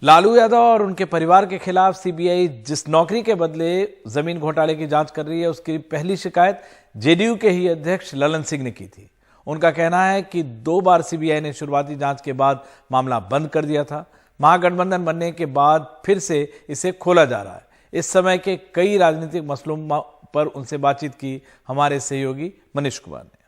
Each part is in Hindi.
लालू यादव और उनके परिवार के खिलाफ सीबीआई जिस नौकरी के बदले जमीन घोटाले की जांच कर रही है, उसकी पहली शिकायत जेडीयू के ही अध्यक्ष ललन सिंह ने की थी। उनका कहना है कि 2 बार सीबीआई ने शुरुआती जांच के बाद मामला बंद कर दिया था। महागठबंधन बनने के बाद फिर से इसे खोला जा रहा है। इस समय के कई राजनीतिक मसलों पर उनसे बातचीत की हमारे सहयोगी मनीष कुमार ने।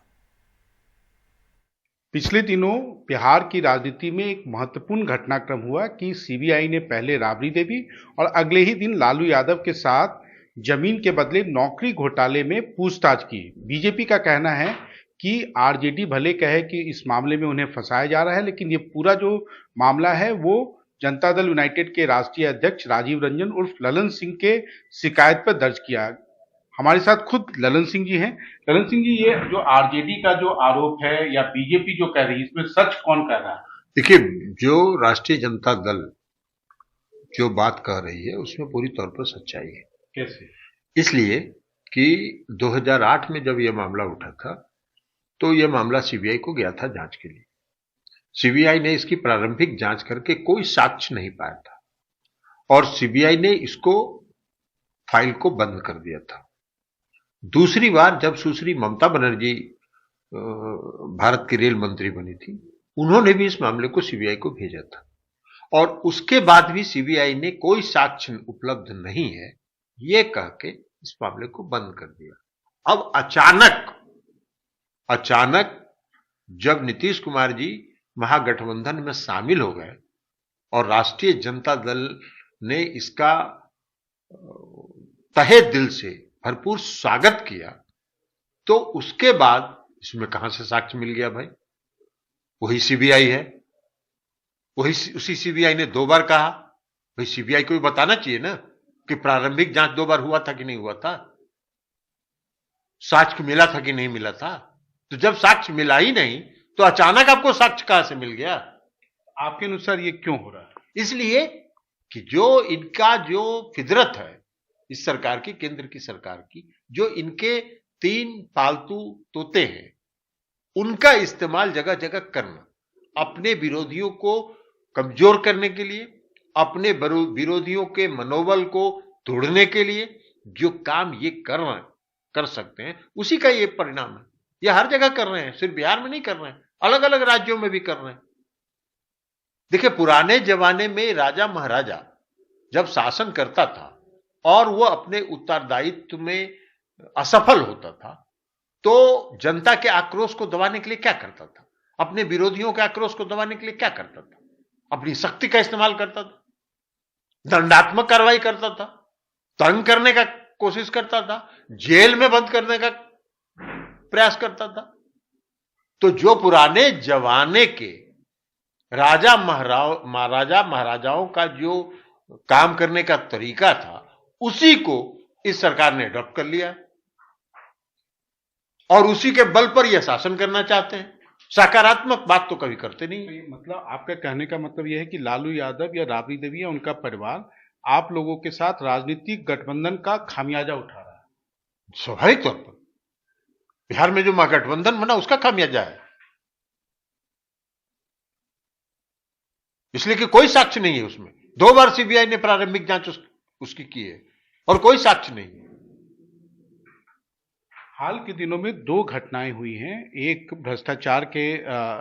पिछले दिनों बिहार की राजनीति में एक महत्वपूर्ण घटनाक्रम हुआ कि सीबीआई ने पहले राबड़ी देवी और अगले ही दिन लालू यादव के साथ जमीन के बदले नौकरी घोटाले में पूछताछ की। बीजेपी का कहना है कि आरजेडी भले कहे कि इस मामले में उन्हें फंसाया जा रहा है, लेकिन ये पूरा जो मामला है वो जनता दल यूनाइटेड के राष्ट्रीय अध्यक्ष राजीव रंजन उर्फ ललन सिंह के शिकायत पर दर्ज किया। हमारे साथ खुद ललन सिंह जी हैं। ललन सिंह जी, ये जो आरजेडी का जो आरोप है या बीजेपी जो कह रही है, इसमें सच कौन कह रहा है? देखिए, जो राष्ट्रीय जनता दल जो बात कह रही है उसमें पूरी तौर पर सच्चाई है। कैसे? इसलिए कि 2008 में जब यह मामला उठा था तो यह मामला सीबीआई को गया था जांच के लिए। सीबीआई ने इसकी प्रारंभिक जांच करके कोई साक्ष्य नहीं पाया था और सीबीआई ने इसको फाइल को बंद कर दिया था। दूसरी बार जब सुश्री ममता बनर्जी भारत की रेल मंत्री बनी थी, उन्होंने भी इस मामले को सीबीआई को भेजा था और उसके बाद भी सीबीआई ने कोई साक्ष्य उपलब्ध नहीं है ये कह के इस मामले को बंद कर दिया। अब अचानक जब नीतीश कुमार जी महागठबंधन में शामिल हो गए और राष्ट्रीय जनता दल ने इसका तहे दिल से भरपूर स्वागत किया, तो उसके बाद इसमें कहां से साक्ष्य मिल गया भाई? वही सीबीआई है, उसी सीबीआई ने 2 बार कहा। भाई सीबीआई को भी बताना चाहिए ना कि प्रारंभिक जांच 2 बार हुआ था कि नहीं हुआ था, साक्ष्य मिला था कि नहीं मिला था। तो जब साक्ष्य मिला ही नहीं तो अचानक आपको साक्ष्य कहां से मिल गया? आपके अनुसार ये क्यों हो रहा है? इसलिए कि जो इनका जो फितरत है इस सरकार की, केंद्र की सरकार की, जो इनके 3 पालतू तोते हैं, उनका इस्तेमाल जगह जगह करना, अपने विरोधियों को कमजोर करने के लिए, अपने विरोधियों के मनोबल को तोड़ने के लिए जो काम ये कर सकते हैं, उसी का ये परिणाम है। ये हर जगह कर रहे हैं, सिर्फ बिहार में नहीं कर रहे हैं, अलग अलग राज्यों में भी कर रहे हैं। देखिए, पुराने जमाने में राजा महाराजा जब शासन करता था और वो अपने उत्तरदायित्व में असफल होता था, तो जनता के आक्रोश को दबाने के लिए क्या करता था? अपने विरोधियों के आक्रोश को दबाने के लिए क्या करता था? अपनी शक्ति का इस्तेमाल करता था, दंडात्मक कार्रवाई करता था, तंग करने का कोशिश करता था, जेल में बंद करने का प्रयास करता था। तो जो पुराने जमाने के राजा महाराजाओं का जो काम करने का तरीका था, उसी को इस सरकार ने अडॉप्ट कर लिया और उसी के बल पर यह शासन करना चाहते हैं। सकारात्मक बात तो कभी करते नहीं। मतलब आपका कहने का मतलब यह है कि लालू यादव या राबड़ी देवी या उनका परिवार आप लोगों के साथ राजनीतिक गठबंधन का खामियाजा उठा रहा है। स्वाभाविक तौर पर बिहार में जो महागठबंधन बना उसका खामियाजा है, इसलिए कि कोई साक्ष्य नहीं है उसमें। 2 बार सीबीआई ने प्रारंभिक जांच उसकी की है और कोई साक्ष्य नहीं है। हाल के दिनों में 2 घटनाएं हुई हैं। एक भ्रष्टाचार के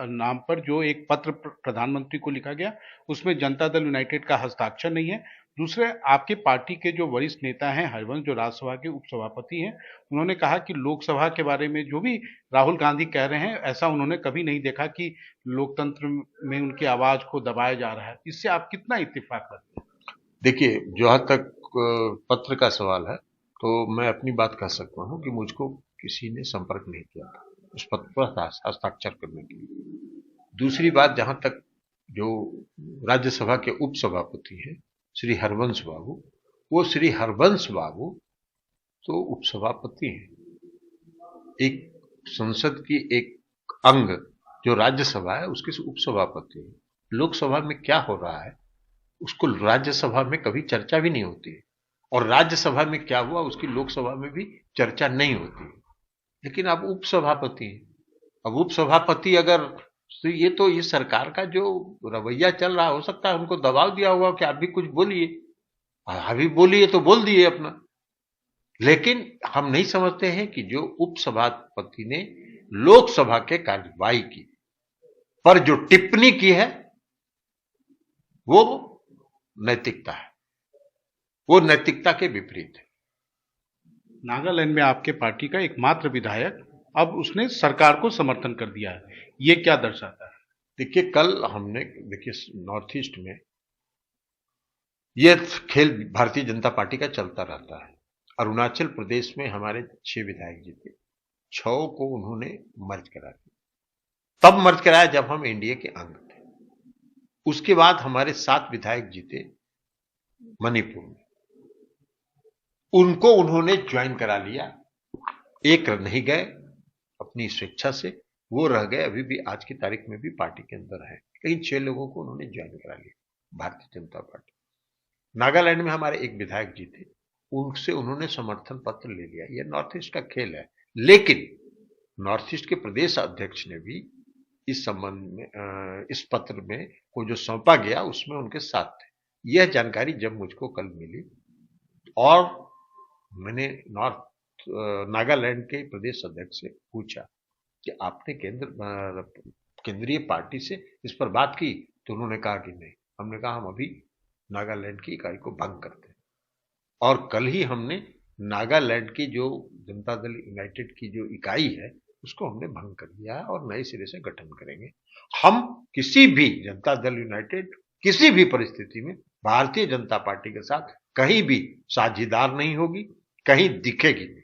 नाम पर जो एक पत्र प्रधानमंत्री को लिखा गया, उसमें जनता दल यूनाइटेड का हस्ताक्षर नहीं है। दूसरे, आपके पार्टी के जो वरिष्ठ नेता हैं हरिवंश, जो राज्यसभा के उपसभापति हैं, उन्होंने कहा कि लोकसभा के बारे में जो भी राहुल गांधी कह रहे हैं, ऐसा उन्होंने कभी नहीं देखा कि लोकतंत्र में उनकी आवाज को दबाया जा रहा है। इससे आप कितना इत्तेफाक करते हैं? देखिए, जहां तक पत्र का सवाल है तो मैं अपनी बात कह सकता हूं कि मुझको किसी ने संपर्क नहीं किया था उस पत्र पर हस्ताक्षर करने के लिए। दूसरी बात, जहां तक जो राज्यसभा के उपसभापति हैं श्री हरवंश बाबू, वो श्री हरवंश बाबू तो उपसभापति हैं। एक संसद की एक अंग जो राज्यसभा है उसके उपसभापति हैं। लोकसभा में क्या हो रहा है उसको राज्यसभा में कभी चर्चा भी नहीं होती है और राज्यसभा में क्या हुआ उसकी लोकसभा में भी चर्चा नहीं होती है। लेकिन अब उपसभापति हैं। अब उपसभापति अगर तो ये तो इस सरकार का जो रवैया चल रहा, हो सकता है उनको दबाव दिया हुआ कि आप भी कुछ बोलिए, अभी बोलिए तो बोल दिए अपना। लेकिन हम नहीं समझते हैं कि जो उपसभापति ने लोकसभा के कार्यवाही की पर जो टिप्पणी की है वो नैतिकता है, वो नैतिकता के विपरीत है। नागालैंड में आपके पार्टी का एकमात्र विधायक अब उसने सरकार को समर्थन कर दिया है, ये क्या दर्शाता है? देखिए, कल हमने नॉर्थ ईस्ट में ये खेल भारतीय जनता पार्टी का चलता रहता है। अरुणाचल प्रदेश में हमारे 6 विधायक जीते, 6 को उन्होंने मर्ज करा दिया। तब मर्ज कराया जब हम एनडीए के अंग थे। उसके बाद हमारे 7 विधायक जीते मणिपुर में, उनको उन्होंने ज्वाइन करा लिया। एक नहीं गए अपनी स्वेच्छा से, वो रह गए, अभी भी आज की तारीख में भी पार्टी के अंदर है, लेकिन 6 लोगों को उन्होंने ज्वाइन करा लिया भारतीय जनता पार्टी। नागालैंड में हमारे एक विधायक जीते, उनसे उन्होंने समर्थन पत्र ले लिया। यह नॉर्थ ईस्ट का खेल है। लेकिन नॉर्थ ईस्ट के प्रदेश अध्यक्ष ने भी इस संबंध में इस पत्र में को जो सौंपा गया उसमें उनके साथ थे। यह जानकारी जब मुझको कल मिली और मैंने नागालैंड के प्रदेश अध्यक्ष से पूछा कि आपने केंद्रीय पार्टी से इस पर बात की, तो उन्होंने कहा कि नहीं। हमने कहा हम अभी नागालैंड की इकाई को भंग करते हैं, और कल ही हमने नागालैंड की जो जनता दल यूनाइटेड की जो इकाई है उसको हमने भंग कर दिया है और नए सिरे से गठन करेंगे। हम किसी भी जनता दल यूनाइटेड किसी भी परिस्थिति में भारतीय जनता पार्टी के साथ कहीं भी साझेदार नहीं होगी, कहीं दिखेगी नहीं।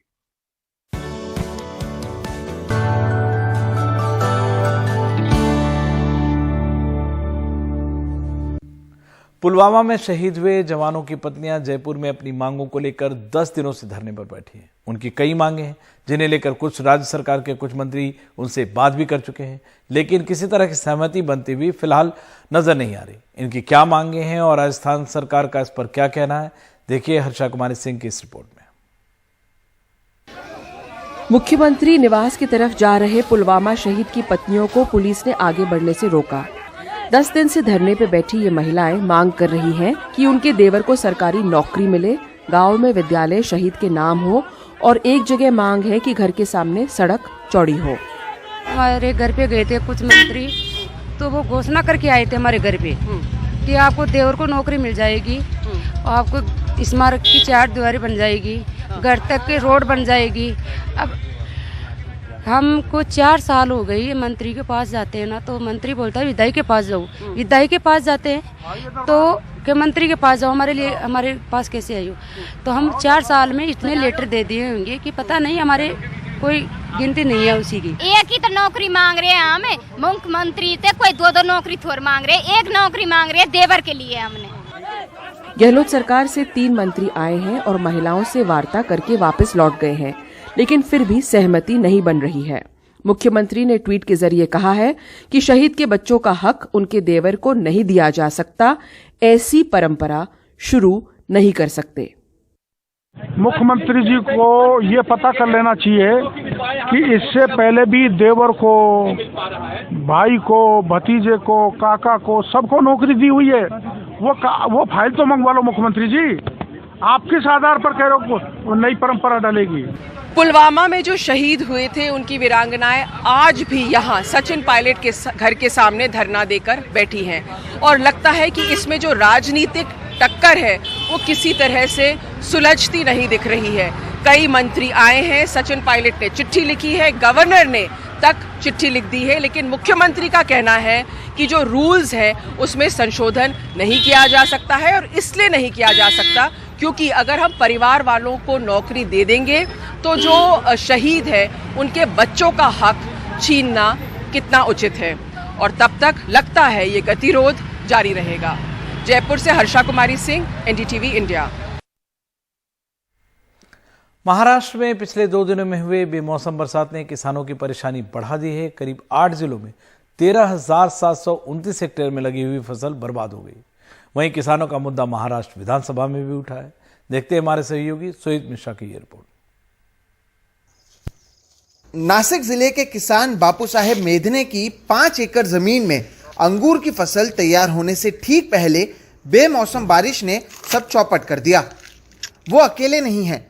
पुलवामा में शहीद हुए जवानों की पत्नियां जयपुर में अपनी मांगों को लेकर 10 दिनों से धरने पर बैठी हैं। उनकी कई मांगे हैं जिन्हें लेकर कुछ राज्य सरकार के कुछ मंत्री उनसे बात भी कर चुके हैं, लेकिन किसी तरह की सहमति बनती हुई फिलहाल नजर नहीं आ रही। इनकी क्या मांगे हैं और राजस्थान सरकार का इस पर क्या कहना है, देखिए हर्षा कुमारी सिंह की इस रिपोर्ट में। मुख्यमंत्री निवास की तरफ जा रहे पुलवामा शहीद की पत्नियों को पुलिस ने आगे बढ़ने से रोका। 10 दिन से धरने पे बैठी ये महिलाएं मांग कर रही हैं कि उनके देवर को सरकारी नौकरी मिले, गांव में विद्यालय शहीद के नाम हो और एक जगह मांग है कि घर के सामने सड़क चौड़ी हो। हमारे घर पे गए थे कुछ मंत्री, तो वो घोषणा करके आए थे हमारे घर पे कि आपको देवर को नौकरी मिल जाएगी, आपको स्मारक की 4 दीवारी बन जाएगी, घर तक की रोड बन जाएगी। अब हमको 4 साल हो गई ये मंत्री के पास जाते हैं ना, तो मंत्री बोलता है विधायक के पास जाओ, विधायक के पास जाते हैं तो कि मंत्री के पास जाओ, हमारे पास कैसे आई हो। तो हम 4 साल में इतने लेटर दे दिए होंगे कि पता नहीं, हमारे कोई गिनती नहीं है उसी की। एक ही तो नौकरी मांग रहे हैं हम, मुख्यमंत्री थे कोई 2-2 नौकरी थोड़ी मांग रहे, एक नौकरी मांग रहे देवर के लिए। हमने गहलोत सरकार से 3 मंत्री आए हैं और महिलाओं से वार्ता करके वापस लौट गए हैं, लेकिन फिर भी सहमति नहीं बन रही है। मुख्यमंत्री ने ट्वीट के जरिए कहा है कि शहीद के बच्चों का हक उनके देवर को नहीं दिया जा सकता, ऐसी परंपरा शुरू नहीं कर सकते। मुख्यमंत्री जी को ये पता कर लेना चाहिए कि इससे पहले भी देवर को, भाई को, भतीजे को, काका को, सबको नौकरी दी हुई है। वो फाइल तो मंगवा लो मुख्यमंत्री जी। आप किस आधार पर कह रहे हो नई परंपरा डालेगी? पुलवामा में जो शहीद हुए थे उनकी वीरांगनाएं आज भी यहाँ सचिन पायलट के घर के सामने धरना देकर बैठी हैं और लगता है कि इसमें जो राजनीतिक टक्कर है वो किसी तरह से सुलझती नहीं दिख रही है। कई मंत्री आए हैं, सचिन पायलट ने चिट्ठी लिखी है, गवर्नर ने तक चिट्ठी लिख दी है, लेकिन मुख्यमंत्री का कहना है कि जो रूल्स है उसमें संशोधन नहीं किया जा सकता है। और इसलिए नहीं किया जा सकता क्योंकि अगर हम परिवार वालों को नौकरी दे देंगे तो जो शहीद है उनके बच्चों का हक छीनना कितना उचित है, और तब तक लगता है ये गतिरोध जारी रहेगा। जयपुर से हर्षा कुमारी सिंह, एनडीटीवी इंडिया। महाराष्ट्र में पिछले 2 दिनों में हुए बेमौसम बरसात ने किसानों की परेशानी बढ़ा दी है। करीब 8 जिलों में 13,729 हेक्टेयर में लगी हुई फसल बर्बाद हो गई। वहीं किसानों का मुद्दा महाराष्ट्र विधानसभा में भी उठा है। देखते हैं हमारे सहयोगी सुहित मिश्रा की ये रिपोर्ट। नासिक जिले के किसान बापू साहेब मेधने की 5 एकड़ जमीन में अंगूर की फसल तैयार होने से ठीक पहले बेमौसम बारिश ने सब चौपट कर दिया। वो अकेले नहीं हैं।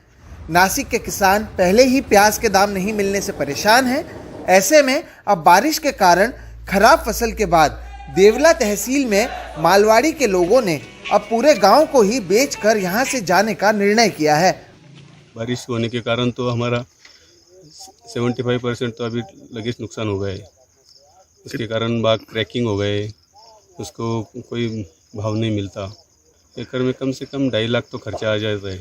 नासिक के किसान पहले ही प्याज के दाम नहीं मिलने से परेशान हैं। ऐसे में अब बारिश के कारण खराब फसल के बाद देवला तहसील में मालवाड़ी के लोगों ने अब पूरे गांव को ही बेचकर यहां से जाने का निर्णय किया है। बारिश होने के कारण तो हमारा 75% तो अभी लगेज नुकसान हो गए। उसके कारण बाग क्रैकिंग हो गए, उसको कोई भाव नहीं मिलता। एकड़ में कम से कम 2.5 लाख तो खर्चा आ जाता है।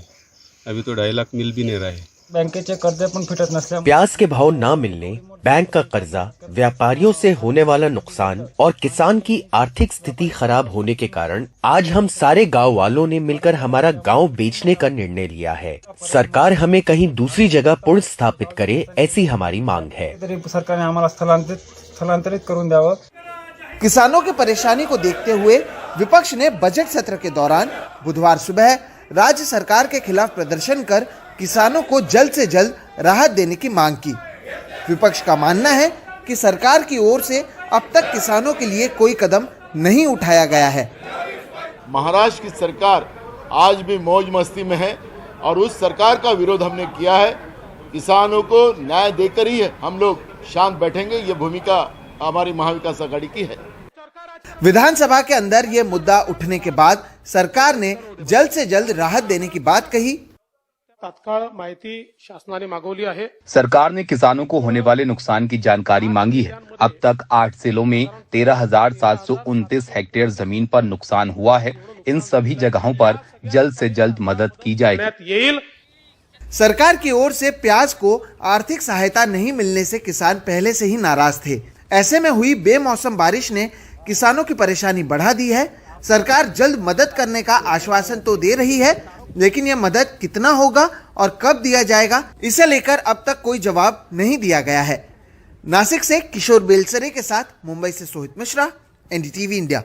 अभी तो 2.5 लाख मिल भी नहीं रहा है। बँकेचे कर्ज पण फिटत नसल्यामुळे प्याज के भाव ना मिलने, बैंक का कर्जा, व्यापारियों से होने वाला नुकसान और किसान की आर्थिक स्थिति खराब होने के कारण आज हम सारे गांव वालों ने मिलकर हमारा गांव बेचने का निर्णय लिया है। सरकार हमें कहीं दूसरी जगह पुनर्स्थापित करे, ऐसी हमारी मांग है। सरकारने आम्हाला स्थलांतरित करून द्यावं। किसानों की परेशानी को देखते हुए विपक्ष ने बजट सत्र के दौरान बुधवार सुबह राज्य सरकार के खिलाफ प्रदर्शन कर किसानों को जल्द से जल्द राहत देने की मांग की। विपक्ष का मानना है कि सरकार की ओर से अब तक किसानों के लिए कोई कदम नहीं उठाया गया है। महाराष्ट्र की सरकार आज भी मौज मस्ती में है और उस सरकार का विरोध हमने किया है। किसानों को न्याय देकर ही हम लोग शांत बैठेंगे। ये भूमिका हमारी महाविकास आघाड़ी की है। विधानसभा के अंदर ये मुद्दा उठने के बाद सरकार ने जल्द से जल्द राहत देने की बात कही। तात्काळ माहिती शासनाने मागवली आहे। सरकार ने किसानों को होने वाले नुकसान की जानकारी मांगी है। अब तक 8 जिलों में 13,729 हेक्टेयर जमीन पर नुकसान हुआ है। इन सभी जगहों पर जल्द से जल्द मदद की जाएगी। सरकार की ओर से प्याज को आर्थिक सहायता नहीं मिलने से किसान पहले से ही नाराज थे। ऐसे में हुई बेमौसम बारिश ने किसानों की परेशानी बढ़ा दी है। सरकार जल्द मदद करने का आश्वासन तो दे रही है, लेकिन यह मदद कितना होगा और कब दिया जाएगा, इसे लेकर अब तक कोई जवाब नहीं दिया गया है। नासिक से किशोर बेलसरे के साथ मुंबई से सोहित मिश्रा, एनडीटीवी इंडिया।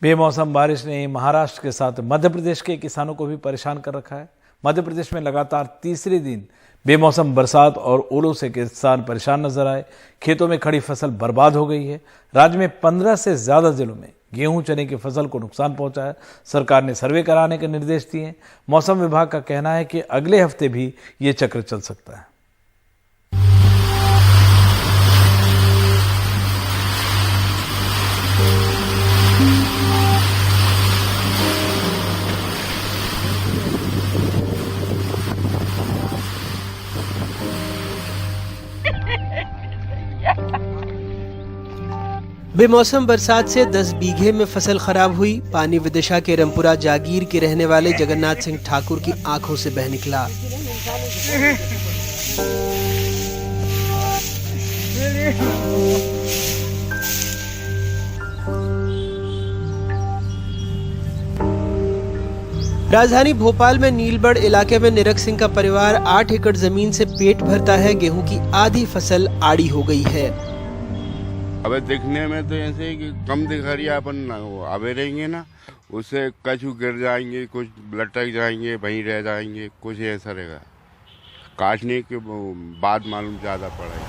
बेमौसम बारिश ने महाराष्ट्र के साथ मध्य प्रदेश के किसानों को भी परेशान कर रखा है। मध्य प्रदेश में लगातार तीसरे दिन बेमौसम बरसात और ओलों से किसान परेशान नजर आए। खेतों में खड़ी फसल बर्बाद हो गई है। राज्य में 15 से ज्यादा जिलों में गेहूं चने की फसल को नुकसान पहुंचा है। सरकार ने सर्वे कराने के निर्देश दिए हैं। मौसम विभाग का कहना है कि अगले हफ्ते भी ये चक्र चल सकता है। बेमौसम बरसात से 10 बीघे में फसल खराब हुई। पानी विदिशा के रमपुरा जागीर के रहने वाले जगन्नाथ सिंह ठाकुर की आंखों से बह निकला। राजधानी भोपाल में नीलबढ़ इलाके में निरक सिंह का परिवार 8 एकड़ जमीन से पेट भरता है। गेहूं की आधी फसल आड़ी हो गई है। अब देखने में तो ऐसे कि कम दिख रही है, अपन अबे रहेंगे ना, उससे कछु गिर जाएंगे, कुछ लटक जाएंगे, वहीं रह जाएंगे, कुछ ऐसा रहेगा। काटने के बाद मालूम ज़्यादा पड़ेगा।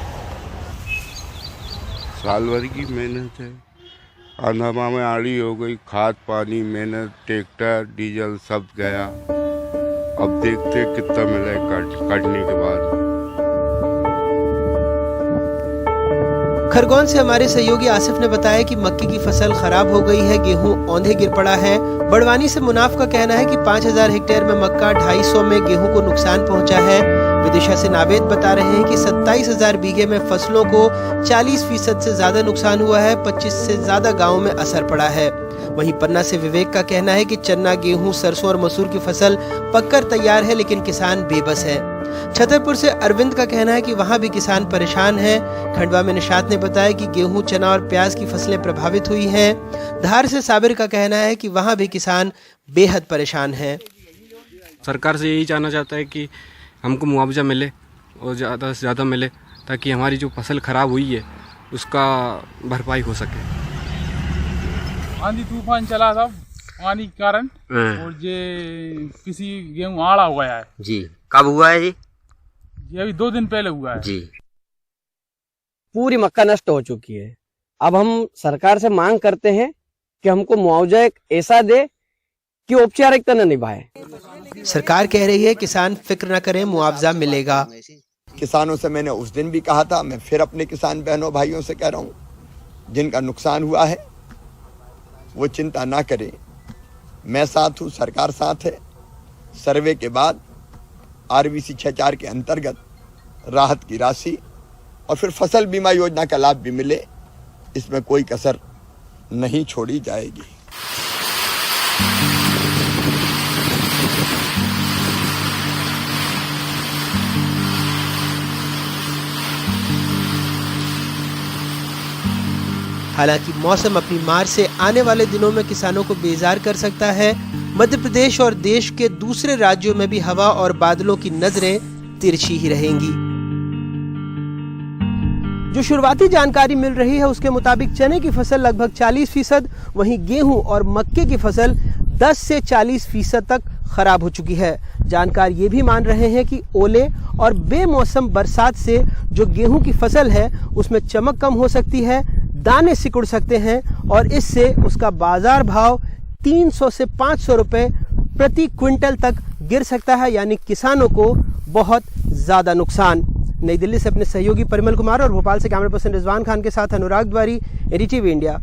साल भर की मेहनत है। अंधामा में आड़ी हो गई, खाद पानी मेहनत, ट्रैक्टर डीजल सब गया। अब देखते कितना मिला काटने के बाद। खरगोन से हमारे सहयोगी आसिफ ने बताया कि मक्के की फसल खराब हो गई है। गेहूं औंधे गिर पड़ा है। बड़वानी से मुनाफ का कहना है कि 5,000 हेक्टेयर में मक्का, 250 में गेहूं को नुकसान पहुंचा है। विदिशा से नावेद बता रहे हैं कि 27,000 बीघे में फसलों को 40% से ज्यादा नुकसान हुआ है। 25 से ज्यादा गाँव में असर पड़ा है। वहीं पन्ना से विवेक का कहना है कि चन्ना, गेहूं, सरसों और मसूर की फसल पककर तैयार है, लेकिन किसान बेबस है। छतरपुर से अरविंद का कहना है कि वहां भी किसान परेशान हैं। खंडवा में निशात ने बताया कि गेहूं, चना और प्याज की फसलें प्रभावित हुई हैं। धार से साबिर का कहना है कि वहां भी किसान बेहद परेशान हैं। सरकार से यही जानना चाहता है कि हमको मुआवजा मिले और ज़्यादा से ज़्यादा मिले, ताकि हमारी जो फसल खराब हुई है उसका भरपाई हो सके। आंधी तूफान चला था, पानी के कारण, और ये किसी गेहूं आड़ा हो गया है। जी कब हुआ है? ये अभी 2 दिन पहले हुआ है जी। पूरी मक्का नष्ट हो चुकी है। अब हम सरकार से मांग करते हैं कि हमको मुआवजा एक ऐसा दे कि औपचारिकता न निभाए। सरकार कह रही है किसान फिक्र न करें, मुआवजा मिलेगा। किसानों से मैंने उस दिन भी कहा था, मैं फिर अपने किसान बहनों भाइयों से कह रहा हूँ, जिनका नुकसान हुआ है वो चिंता ना करें, मैं साथ हूँ, सरकार साथ है। सर्वे के बाद RBC 6-4 के अंतर्गत राहत की राशि और फिर फसल बीमा योजना का लाभ भी मिले, इसमें कोई कसर नहीं छोड़ी जाएगी। हालांकि मौसम अपनी मार से आने वाले दिनों में किसानों को बेजार कर सकता है। मध्य प्रदेश और देश के दूसरे राज्यों में भी हवा और बादलों की नजरें तिरछी ही रहेंगी। जो शुरुआती जानकारी मिल रही है उसके मुताबिक चने की फसल लगभग 40%, वहीं गेहूं और मक्के की फसल 10 से 40% तक खराब हो चुकी है। जानकार ये भी मान रहे हैं कि ओले और बेमौसम बरसात से जो गेहूं की फसल है उसमें चमक कम हो सकती है, दाने सिकुड़ सकते हैं और इससे उसका बाजार भाव 300 से 500 रुपए प्रति क्विंटल तक गिर सकता है, यानी किसानों को बहुत ज्यादा नुकसान। नई दिल्ली से अपने सहयोगी परिमल कुमार और भोपाल से कैमरा पर्सन रिजवान खान के साथ अनुराग द्वारी, एडीटीवी इंडिया।